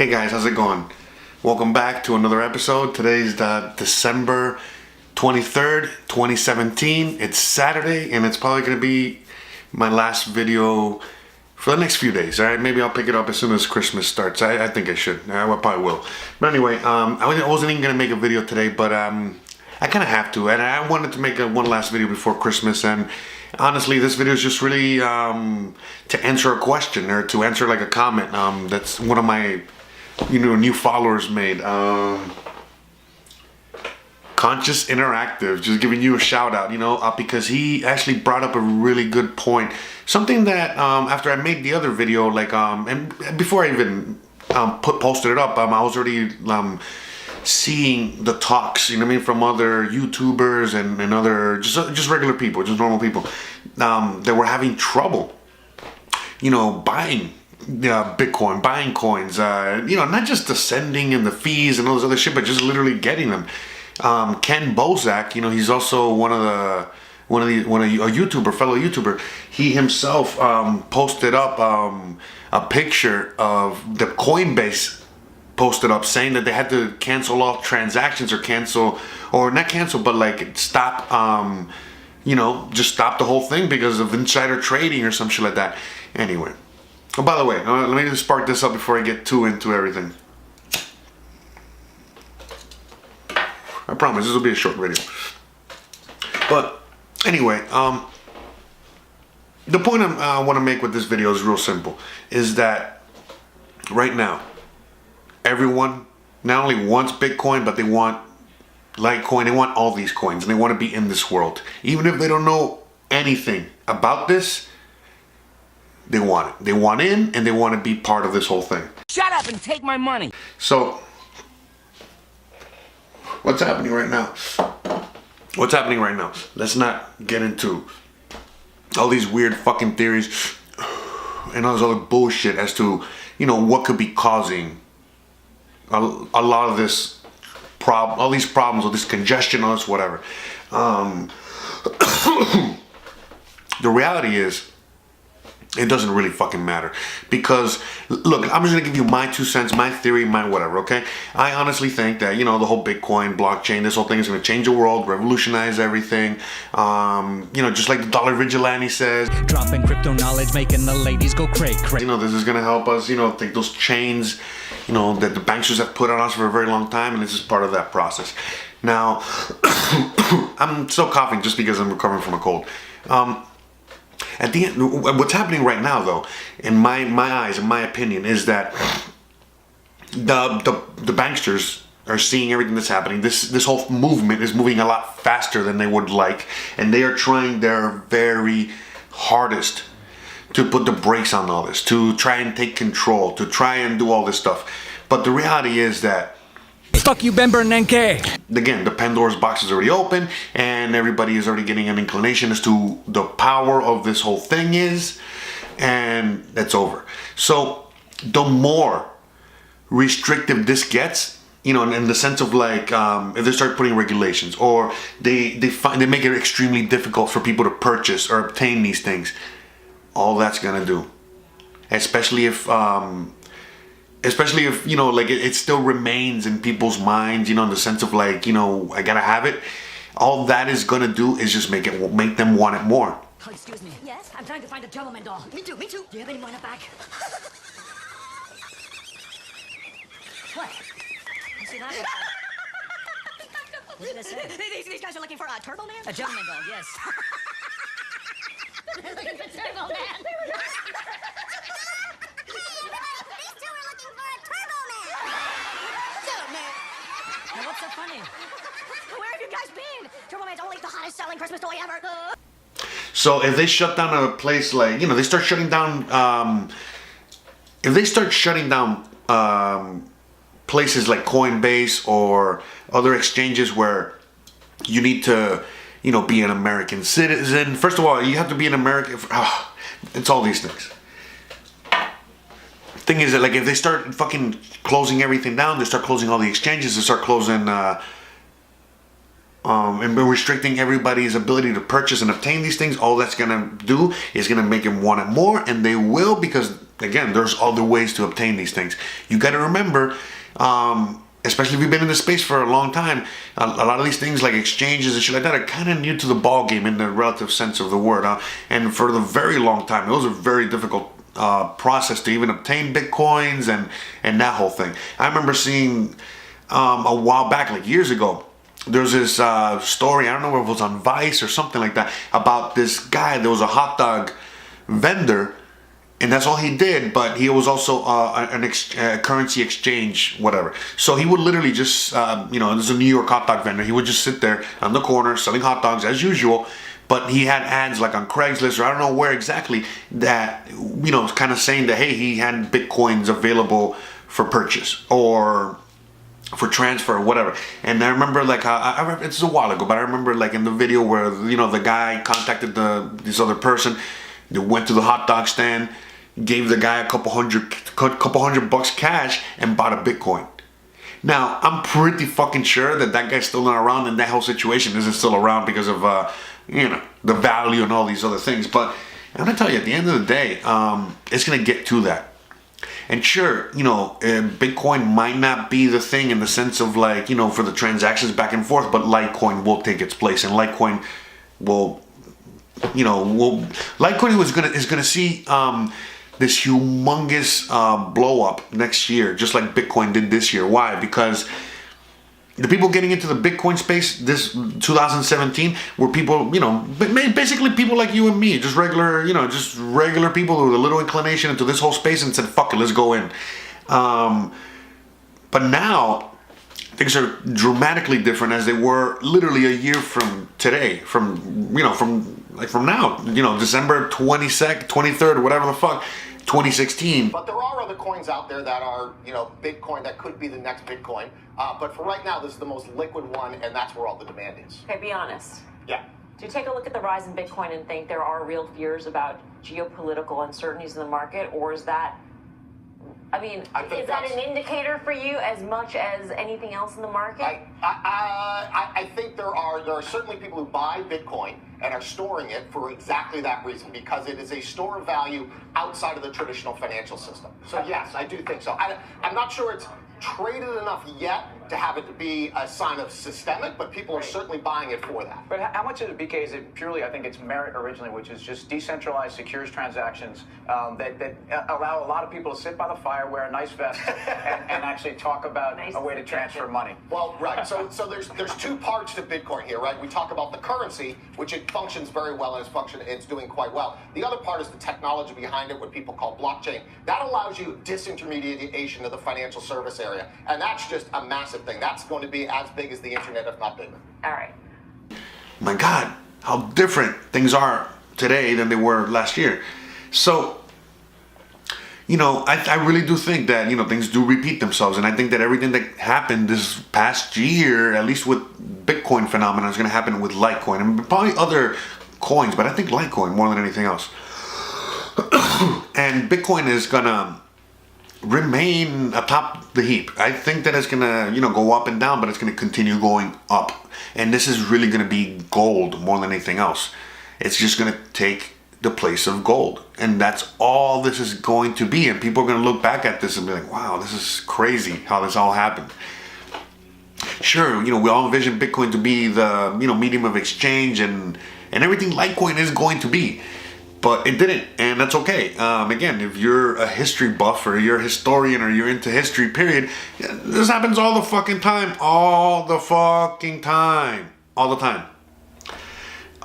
Hey guys, how's it going? Welcome back to another episode. Today's December 23rd, 2017. It's Saturday and it's probably going to be my last video for the next few days. Alright, maybe I'll pick it up as soon as Christmas starts. I think I should. I probably will. But anyway, I wasn't even going to make a video today, but I kind of have to. And I wanted to make one last video before Christmas. And honestly, this video is just really to answer a question or to answer like a comment that's one of my new followers made. Conscious Interactive, just giving you a shout out, because he actually brought up a really good point. Something that after I made the other video, and before I even posted it up, I was already seeing the talks, from other YouTubers and other just regular people, just normal people, that were having trouble, buying Bitcoin, buying coins, not just the sending and the fees and all this other shit, but just literally getting them. Ken Bozak, he's also a YouTuber, fellow YouTuber. He himself posted up a picture of the Coinbase posted up saying that they had to cancel all transactions or not cancel, but like stop, just stop the whole thing because of insider trading or some shit like that. Anyway. Oh, by the way, let me just spark this up before I get too into everything. I promise this will be a short video. But anyway, the point I want to make with this video is real simple. Is that right now, everyone not only wants Bitcoin, but they want Litecoin. They want all these coins, and they want to be in this world. Even if they don't know anything about this, they want it. They want in, and they want to be part of this whole thing. Shut up and take my money. So, what's happening right now? What's happening right now? Let's not get into all these weird fucking theories and all this other bullshit as to, what could be causing a lot of this problem, all these problems, all this congestion, all this whatever. The reality is, it doesn't really fucking matter. Because, look, I'm just going to give you my 2 cents, my theory, my whatever, okay? I honestly think that, the whole Bitcoin, blockchain, this whole thing is going to change the world, revolutionize everything. Just like the Dollar Vigilante says. Dropping crypto knowledge, making the ladies go cray. This is going to help us, take those chains, that the banksters have put on us for a very long time, and this is part of that process. Now, I'm still coughing just because I'm recovering from a cold. At the end, what's happening right now, though, in my eyes, in my opinion, is that the banksters are seeing everything that's happening. This whole movement is moving a lot faster than they would like, and they are trying their very hardest to put the brakes on all this, to try and take control, to try and do all this stuff. But the reality is that fuck you, Ben Bernanke. Again, the Pandora's box is already open, and everybody is already getting an inclination as to the power of this whole thing is, and that's over. So the more restrictive this gets, in the sense of like, if they start putting regulations, or they make it extremely difficult for people to purchase or obtain these things, all that's gonna do, especially if it still remains in people's minds, in the sense of like, I gotta have it. All that is gonna do is just make them want it more. Oh, excuse me. Yes, I'm trying to find a Turboman doll. Me too, me too. Do you have any more in the back? What? You see that? What did I say? These guys are looking for a Turboman? A gentleman doll, yes. They're looking for Turboman. Now, what's so funny? Where have you guys been? Turboman's only the hottest selling Christmas toy ever. So if they shut down a place like, they start shutting down, if they start shutting down places like Coinbase or other exchanges where you need to, be an American citizen. First of all, you have to be an American. It's all these things. Thing is that, like, if they start fucking closing everything down, they start closing all the exchanges, they start closing and restricting everybody's ability to purchase and obtain these things, all that's gonna do is gonna make them want it more, and they will, because again, there's other ways to obtain these things. You got to remember, especially if you've been in this space for a long time, a lot of these things like exchanges and shit like that are kind of new to the ball game in the relative sense of the word. And for the very long time, it was a very difficult process to even obtain Bitcoins and that whole thing. I remember seeing a while back, like years ago, there's this story, I don't know if it was on Vice or something like that, about this guy. There was a hot dog vendor, and that's all he did, but he was also a currency exchange, whatever. So he would literally just, there's a New York hot dog vendor. He would just sit there on the corner selling hot dogs as usual, but he had ads like on Craigslist or I don't know where exactly that, kind of saying that, hey, he had Bitcoins available for purchase or for transfer or whatever. And I remember it's a while ago, but I remember like in the video where, the guy contacted this other person, they went to the hot dog stand, gave the guy a couple hundred bucks cash and bought a Bitcoin. Now, I'm pretty fucking sure that guy's still not around and that whole situation isn't still around because of, the value and all these other things. But I'm gonna tell you, at the end of the day, it's gonna get to that. And sure, Bitcoin might not be the thing in the sense of like, for the transactions back and forth, but Litecoin will take its place, and Litecoin will, Litecoin is gonna see this humongous blow up next year, just like Bitcoin did this year. Why? Because the people getting into the Bitcoin space this 2017 were people, basically people like you and me, just regular people with a little inclination into this whole space and said, fuck it, let's go in. But now things are dramatically different as they were literally a year from today, from now, December 22nd, 23rd, or whatever the fuck, 2016. But there are other coins out there that are, Bitcoin, that could be the next Bitcoin. But for right now, this is the most liquid one, and that's where all the demand is. Okay, be honest. Yeah. Do you take a look at the rise in Bitcoin and think there are real fears about geopolitical uncertainties in the market, or is that, is that an indicator for you as much as anything else in the market? I think there are certainly people who buy Bitcoin and are storing it for exactly that reason, because it is a store of value outside of the traditional financial system. So yes, I do think so. I'm not sure it's traded enough yet to have it to be a sign of systemic, but people are certainly buying it for that. But how much of it, BK, is it purely, I think it's merit originally, which is just decentralized, secure transactions that allow a lot of people to sit by the fire, wear a nice vest, and actually talk about a way to transfer money? Well, right. So there's two parts to Bitcoin here, right? We talk about the currency, which it functions very well and it's doing quite well. The other part is the technology behind it, what people call blockchain. That allows you disintermediation of the financial service area, and that's just a massive thing. That's going to be as big as the internet, if not bigger. All right. My God, how different things are today than they were last year. So, I really do think that, things do repeat themselves. And I think that everything that happened this past year, at least with Bitcoin phenomenon, is going to happen with Litecoin and probably other coins, but I think Litecoin more than anything else. And Bitcoin is going to remain atop the heap. I think that it's gonna, go up and down, but it's gonna continue going up. And this is really gonna be gold more than anything else. It's just gonna take the place of gold. And that's all this is going to be. And people are gonna look back at this and be like, wow, this is crazy how this all happened. Sure, we all envision Bitcoin to be the, medium of exchange and everything Litecoin is going to be. But it didn't, and that's okay. Again, if you're a history buff or you're a historian or you're into history, period, this happens all the fucking time. All the fucking time. All the time.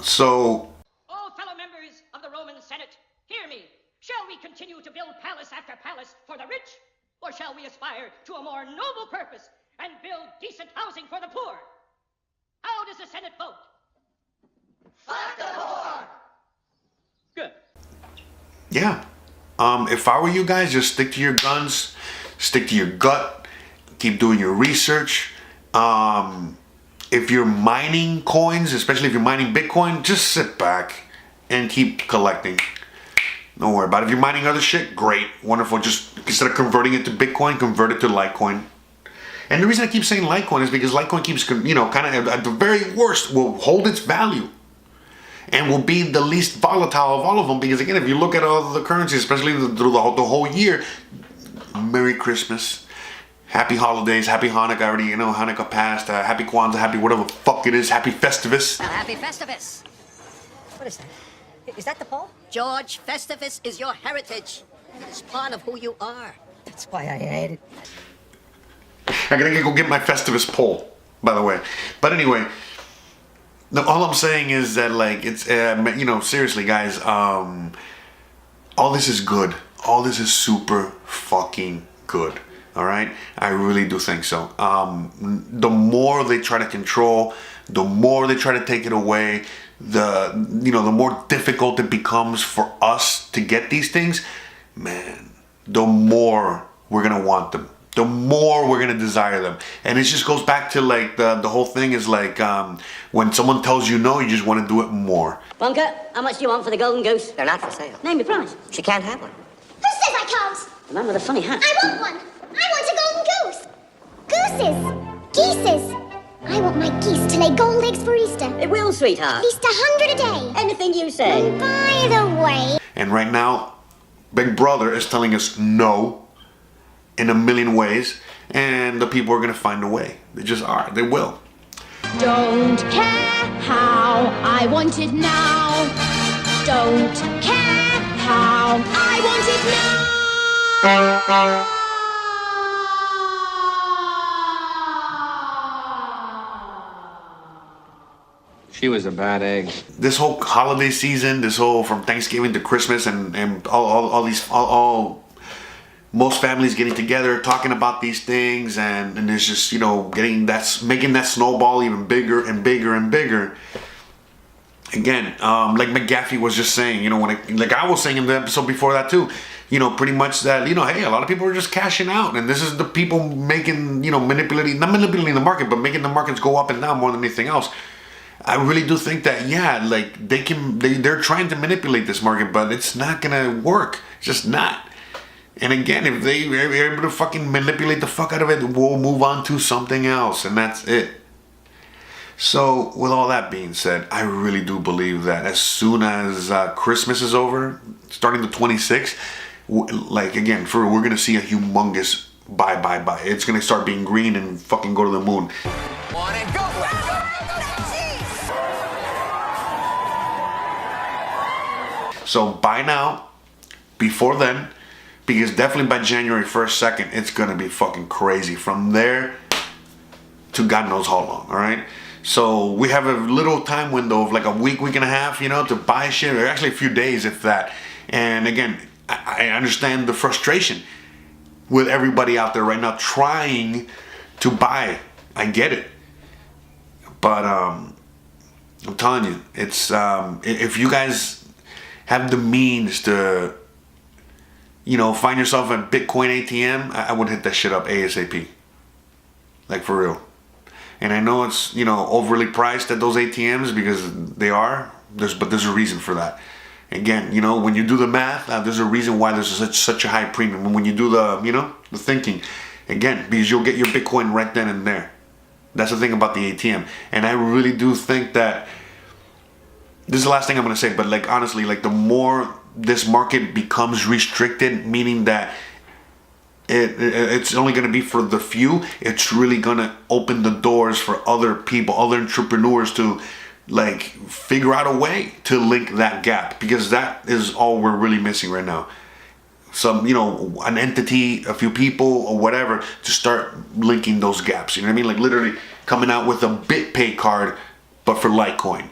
So... Oh, fellow members of the Roman Senate, hear me. Shall we continue to build palace after palace for the rich? Or shall we aspire to a more noble purpose and build decent housing for the poor? How does the Senate vote? Fuck the poor! Good. Yeah. If I were you guys, just stick to your guns, stick to your gut, keep doing your research. If you're mining coins, especially if you're mining Bitcoin, just sit back and keep collecting. Don't worry about it. If you're mining other shit, great, wonderful. Just instead of converting it to Bitcoin, convert it to Litecoin. And the reason I keep saying Litecoin is because Litecoin keeps, you know, kind of at the very worst will hold its value and will be the least volatile of all of them. Because again, if you look at all the currencies, especially through the whole year, Merry Christmas, Happy Holidays, Happy Hanukkah, already, you know, Hanukkah passed, Happy Kwanzaa, Happy whatever the fuck it is, Happy Festivus. Well, happy Festivus. What is that? Is that the pole? George, Festivus is your heritage. It is part of who you are. That's why I hate it. I gotta go get my Festivus pole, by the way. But anyway, all I'm saying is that, like, it's, you know, seriously, guys, all this is good. All this is super fucking good. All right? I really do think so. The more they try to control, the more they try to take it away, the more difficult it becomes for us to get these things, man, the more we're gonna want them, the more we're gonna desire them. And it just goes back to, like, the whole thing is like, when someone tells you no, you just want to do it more. Bunker, how much do you want for the golden goose? They're not for sale. Name your price. She can't have one. Who says I can't? The man with a funny hat. I want one. I want a golden goose. Gooses. Geeses. I want my geese to lay gold eggs for Easter. It will, sweetheart. At least 100 a day. Anything you say. And by the way... And right now, Big Brother is telling us no in a million ways, and the people are gonna find a way. They just are. They will. Don't care how, I want it now. Don't care how, I want it now. She was a bad egg. This whole holiday season, this whole from Thanksgiving to Christmas, and all most families getting together, talking about these things, and it's just, you know, making that snowball even bigger and bigger and bigger. Again, like McGaffey was just saying, you know, like I was saying in the episode before that too, you know, pretty much that, you know, hey, a lot of people are just cashing out, and this is the people making, you know, not manipulating the market, but making the markets go up and down more than anything else. I really do think that, yeah, like they're trying to manipulate this market, but it's not gonna work. It's just not. And again, if they're able to fucking manipulate the fuck out of it, we'll move on to something else, and that's it. So, with all that being said, I really do believe that as soon as Christmas is over, starting the 26th, like, again, we're gonna see a humongous buy. It's gonna start being green and fucking go to the moon. On and go! So buy now, before then, because definitely by January 1st, 2nd, it's gonna be fucking crazy. From there to God knows how long, all right? So we have a little time window of like a week and a half, you know, to buy shit, or actually a few days if that. And again, I understand the frustration with everybody out there right now trying to buy. I get it. But I'm telling you, it's if you guys have the means to, you know, find yourself a Bitcoin ATM, I would hit that shit up ASAP. Like, for real. And I know it's, you know, overly priced at those ATMs because they are. But there's a reason for that. Again, you know, when you do the math, there's a reason why there's such a high premium. And when you do the, you know, the thinking, again, because you'll get your Bitcoin right then and there. That's the thing about the ATM. And I really do think that, this is the last thing I'm going to say, but like, honestly, like, the more this market becomes restricted, meaning that it's only going to be for the few, it's really going to open the doors for other people, other entrepreneurs to, like, figure out a way to link that gap, because that is all we're really missing right now. Some, you know, an entity, a few people, or whatever, to start linking those gaps. You know what I mean? Like, literally coming out with a BitPay card, but for Litecoin.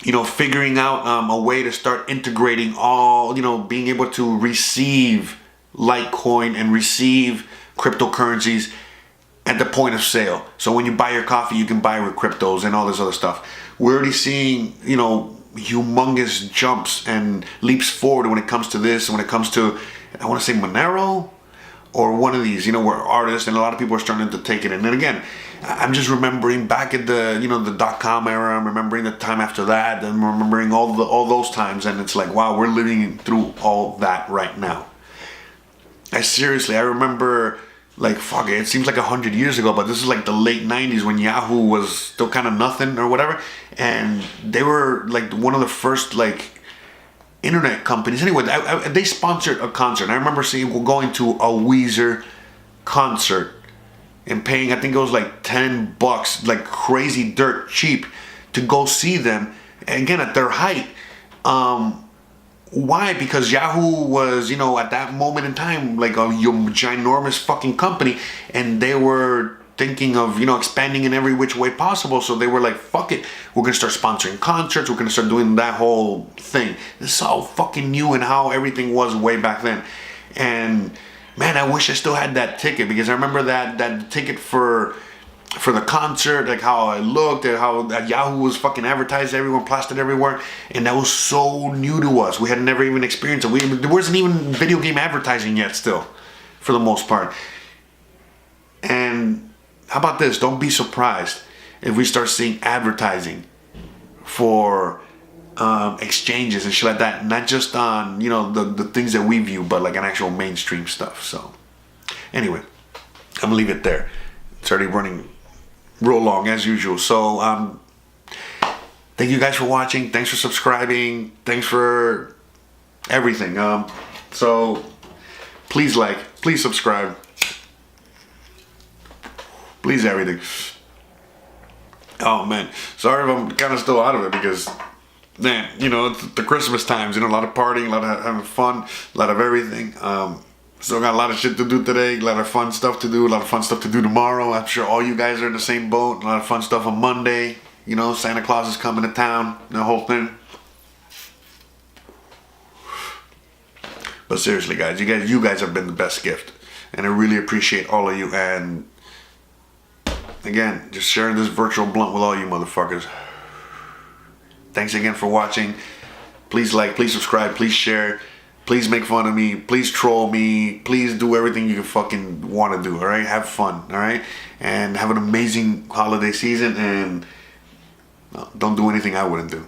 You know, figuring out a way to start integrating all, you know, being able to receive Litecoin and receive cryptocurrencies at the point of sale. So when you buy your coffee, you can buy with cryptos and all this other stuff. We're already seeing, you know, humongous jumps and leaps forward when it comes to this, and when it comes to, I want to say Monero, or one of these, you know, where artists and a lot of people are starting to take it. And then again, I'm just remembering back at the, you know, the .com era. I'm remembering the time after that, and remembering all those times. And it's like, wow, we're living through all that right now. I remember like, fuck it seems like 100 years ago, but this is like the late 90s when Yahoo was still kind of nothing or whatever, and they were like one of the first like internet companies. Anyway, they sponsored a concert. I remember going to a Weezer concert and paying, I think it was like $10, like crazy dirt cheap, to go see them. And again, at their height. Why? Because Yahoo was, you know, at that moment in time, like a ginormous fucking company, and they were thinking of, you know, expanding in every which way possible. So they were like, fuck it, we're gonna start sponsoring concerts, we're gonna start doing that whole thing. This is how fucking new and how everything was way back then. And man, I wish I still had that ticket, because I remember that ticket for the concert, like how it looked and how Yahoo was fucking advertised everywhere, plastered everywhere, and that was so new to us. We had never even experienced it. There wasn't even video game advertising yet still, for the most part. And how about this? Don't be surprised if we start seeing advertising for exchanges and shit like that, not just on, you know, the things that we view, but like an actual mainstream stuff. So anyway, I'm gonna leave it there. It's already running real long as usual. So thank you guys for watching. Thanks for subscribing. Thanks for everything. So please like, please subscribe, please everything. Oh man, sorry if I'm kind of still out of it, because man, you know, it's the Christmas times, you know, a lot of partying, a lot of having fun, a lot of everything. Still got a lot of shit to do today, a lot of fun stuff to do, a lot of fun stuff to do tomorrow. I'm sure all you guys are in the same boat. A lot of fun stuff on Monday. You know, Santa Claus is coming to town, the whole thing. But seriously, guys, you guys have been the best gift, and I really appreciate all of you. And again, just sharing this virtual blunt with all you motherfuckers. Thanks again for watching. Please like, please subscribe, please share. Please make fun of me. Please troll me. Please do everything you can fucking want to do. All right, have fun. All right, and have an amazing holiday season. And don't do anything I wouldn't do.